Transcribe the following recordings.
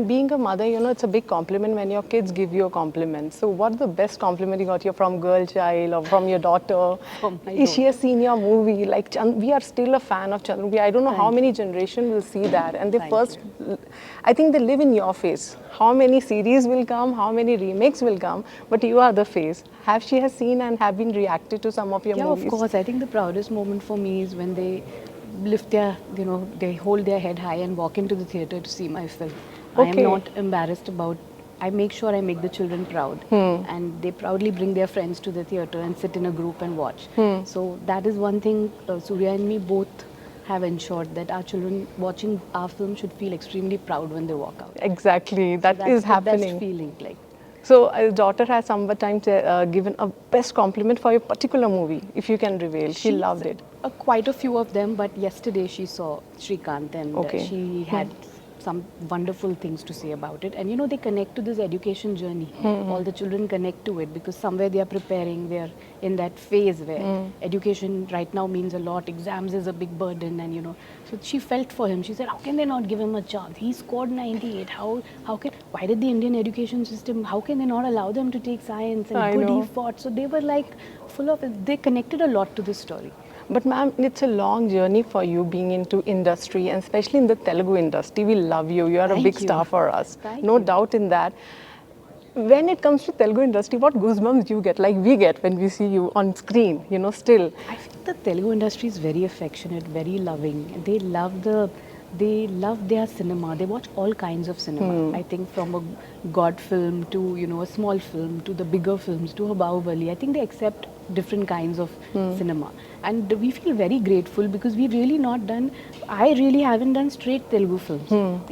And being a mother, it's a big compliment when your kids give you a compliment. So what's the best compliment you got here from girl child or from your daughter? From my Is she daughter. has seen your movie? Like, we are still a fan of Chandru. I don't know how Thank many generations will see that. And they Thank I think they live in your face. How many series will come? How many remakes will come? But you are the face. She has seen and have been reacted to some of your Yeah, movies? of course. I think the proudest moment for me is when they lift their, they hold their head high and walk into the theatre to see my film. I am Okay. not embarrassed about. I make sure I make the children proud, and they proudly bring their friends to the theatre and sit in a group and watch. So that is one thing Suriya and me both have ensured, that our children watching our film should feel extremely proud when they walk out. Exactly. That That's is the happening. best feeling, like. So, a daughter has sometimes given a best compliment for a particular movie, if you can reveal. She loved it. Quite a few of them, but yesterday she saw Shrikant, and Okay. she had some wonderful things to say about it. And they connect to this education journey. All the children connect to it because somewhere they are preparing, they are in that phase where education right now means a lot. Exams is a big burden, and so she felt for him. She said, how can they not give him a chance? He scored 98. Why did the Indian education system, how can they not allow them to take science? And I good know. he fought. So they were like full of it. They connected a lot to this story. But ma'am, it's a long journey for you being into industry, and especially in the Telugu industry. We love you. You are a Thank big you. star for us. Thank No you. doubt in that. When it comes to Telugu industry, what goosebumps you get, like we get when we see you on screen, still? I feel the Telugu industry is very affectionate, very loving. They love their cinema. They watch all kinds of cinema. I think from a God film to a small film to the bigger films to a Bahubali. I think they accept different kinds of cinema, and we feel very grateful because we've really not done. I really haven't done straight Telugu films.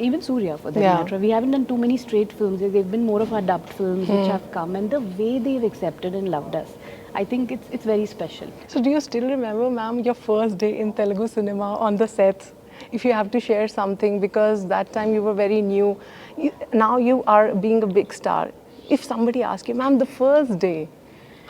Even Suriya, for that matter, we haven't done too many straight films. They've been more of our dubbed films which have come, and the way they've accepted and loved us, I think it's very special. So do you still remember, ma'am, your first day in Telugu cinema on the sets? If you have to share something, because that time you were very new. Now you are being a big star. If somebody asks you, ma'am, the first day,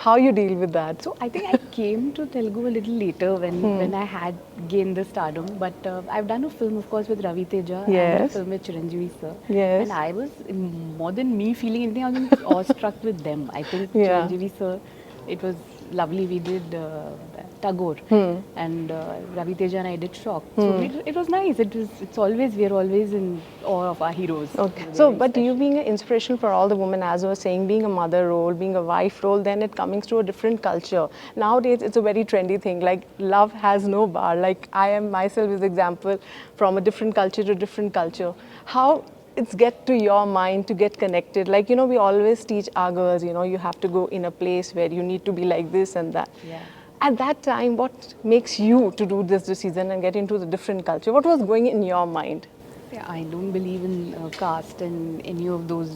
how you deal with that? So I think I came to Telugu a little later when I had gained the stardom. But I've done a film, of course, with Ravi Teja and a Yes. film with Chiranjeevi sir. Yes. And I was, more than me feeling anything, I was awestruck with them. I think Yeah. Chiranjeevi sir, it was lovely. We did Tagore, and Ravi Teja and I did Shock. So it was nice. We're always in awe of our heroes. Okay. They're So, very but special. you being an inspiration for all the women, as I was saying, being a mother role, being a wife role, then it coming to a different culture. Nowadays, it's a very trendy thing. Like, love has no bar. Like, I am myself is example from a different culture to different culture. How it's get to your mind to get connected? Like, we always teach our girls, you have to go in a place where you need to be like this and that. Yeah. At that time, what makes you to do this decision and get into the different culture? What was going in your mind? Yeah, I don't believe in caste and any of those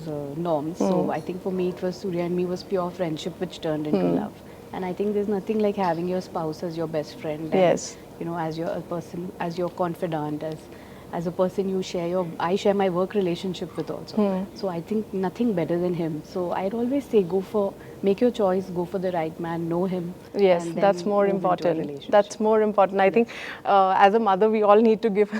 norms. So I think for me, it was Surya and me was pure friendship which turned into love. And I think there's nothing like having your spouse as your best friend. And, Yes. as your person, as your confidant, as a person I share my work relationship with also. So I think nothing better than him. So I'd always say make your choice, go for the right man, know him. Yes, and then that's more move into a important. relationship. That's more important. I think as a mother, we all need to give.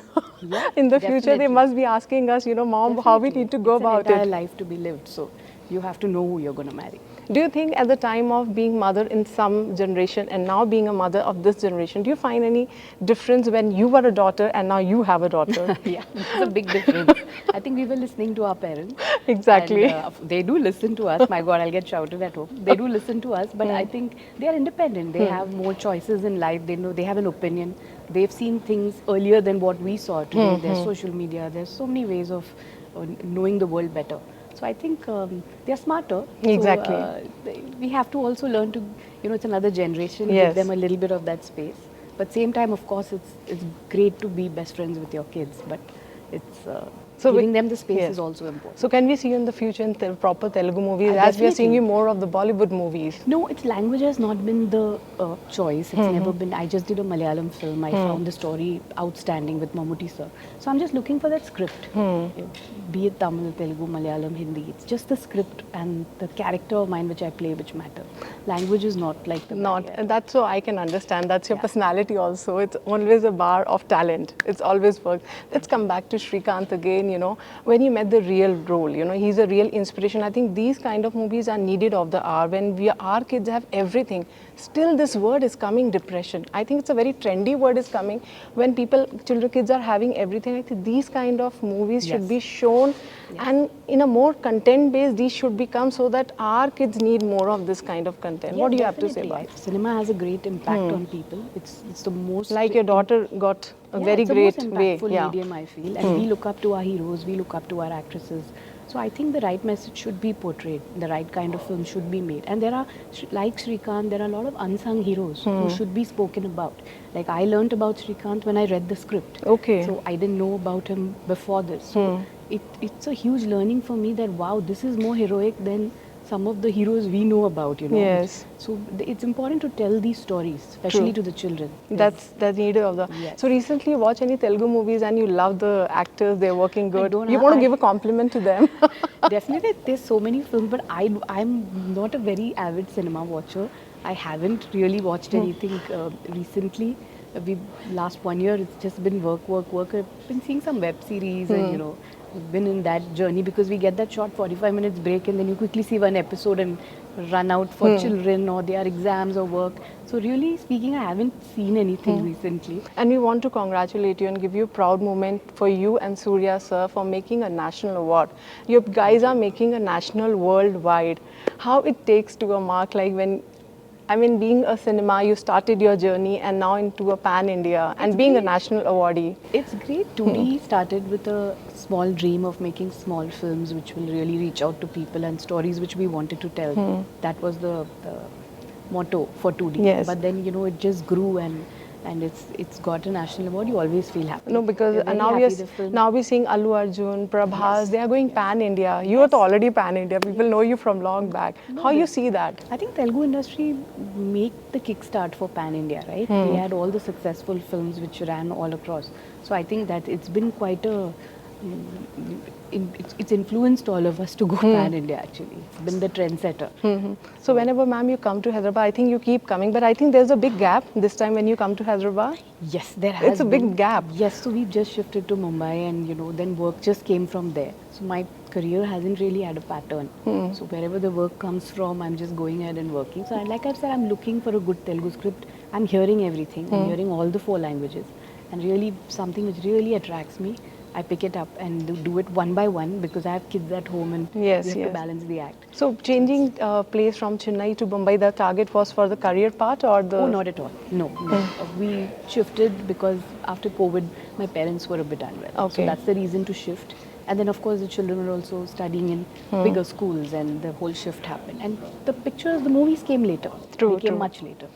Yeah, In the future, they definitely. must be asking us, Mom, how we Definitely. need to go It's about an entire it. life to be lived. So you have to know who you're going to marry. Do you think at the time of being mother in some generation and now being a mother of this generation, do you find any difference when you were a daughter and now you have a daughter? Yeah, it's a big difference. I think we were listening to our parents. Exactly. And, they do listen to us. My God, I'll get shouted at home. They do listen to us, but I think they are independent. They have more choices in life. They know, they have an opinion. They've seen things earlier than what we saw today. There's social media. There's so many ways of knowing the world better. So I think they're smarter. Exactly. So, we have to also learn to, it's another generation. Yes. Give them a little bit of that space. But same time, of course, it's great to be best friends with your kids. But it's giving them the space yes. is also important. So can we see you in the future in proper Telugu movies, as we are seeing Definitely. you more of the Bollywood movies? No, its language has not been the choice. It's never been. I just did a Malayalam film. I found the story outstanding with Mammootty sir. So I'm just looking for that script. Be it Tamil, Telugu, Malayalam, Hindi. It's just the script and the character of mine which I play which matter. language is not like the Not, barrier. and that's so I can understand. That's your Yeah. personality also. It's always a bar of talent. It's always worked. Let's come back to Srikanth again. When he met the real role, he's a real inspiration. I think these kind of movies are needed of the hour when our kids have everything. Still, this word is coming, depression. I think it's a very trendy word is coming when kids are having everything. I think these kind of movies should Yes. be shown, and in a more content based, these should become so that our kids need more of this kind of content. Yeah, What do you have to say definitely. about it? Cinema has a great impact on people. It's the most Like your daughter got a very it's the most great way. impactful Yeah. medium, I feel, and we look up to our heroes, we look up to our actresses. So I think the right message should be portrayed, the right kind of film should be made, and there are, like Srikanth, there are a lot of unsung heroes who should be spoken about. Like I learnt about Srikanth when I read the script. Okay. So I didn't know about him before this. So it's a huge learning for me that wow, this is more heroic than some of the heroes we know about, Yes. So it's important to tell these stories, especially to the children. That's needed of the. Yes. So recently you watch any Telugu movies and you love the actors, they're working good. don't You ha- want to I- give a compliment to them. Definitely, there's so many films, but I'm not a very avid cinema watcher. I haven't really watched anything recently. We last 1 year, it's just been work, work, work. I've been seeing some web series, and we've been in that journey because we get that short 45 minutes break, and then you quickly see one episode and run out for children or their exams or work. So really speaking, I haven't seen anything recently. And we want to congratulate you and give you a proud moment for you and Suriya sir for making a national award. You guys are making a national worldwide. How it takes to a mark like when, being a cinema, you started your journey and now into a pan-India and being a national awardee. It's great. 2D started with a small dream of making small films which will really reach out to people and stories which we wanted to tell. That was the motto for 2D. Yes. But then, it just grew and it's got a national award. You always feel happy. No, because You're very now happy the film. we're seeing Allu Arjun, Prabhas, they are going pan-India. You are already pan-India. People know you from long back. How you see that? I think Telugu industry make the kickstart for Pan India, right? They had all the successful films which ran all across. So I think that it's been quite a it's influenced all of us to go Pan India actually. It's been the trendsetter. So whenever, ma'am, you come to Hyderabad, I think you keep coming, but I think there's a big gap this time when you come to Hyderabad. Yes, there has It's a big gap. Yes, so we've just shifted to Mumbai and then work just came from there. So my career hasn't really had a pattern. So wherever the work comes from, I'm just going ahead and working. So like I said, I'm looking for a good Telugu script. I'm hearing everything. I'm hearing all the 4 languages. And really something which really attracts me, I pick it up and do it one by one because I have kids at home and Yes, we have yes. to balance the act. So changing place from Chennai to Mumbai, the target was for the career part or the... Oh, not at all. No. We shifted because after COVID, my parents were a bit unwell. Okay. So that's the reason to shift. And then, of course, the children were also studying in bigger schools and the whole shift happened. And the movies came later. True, They came true. much later.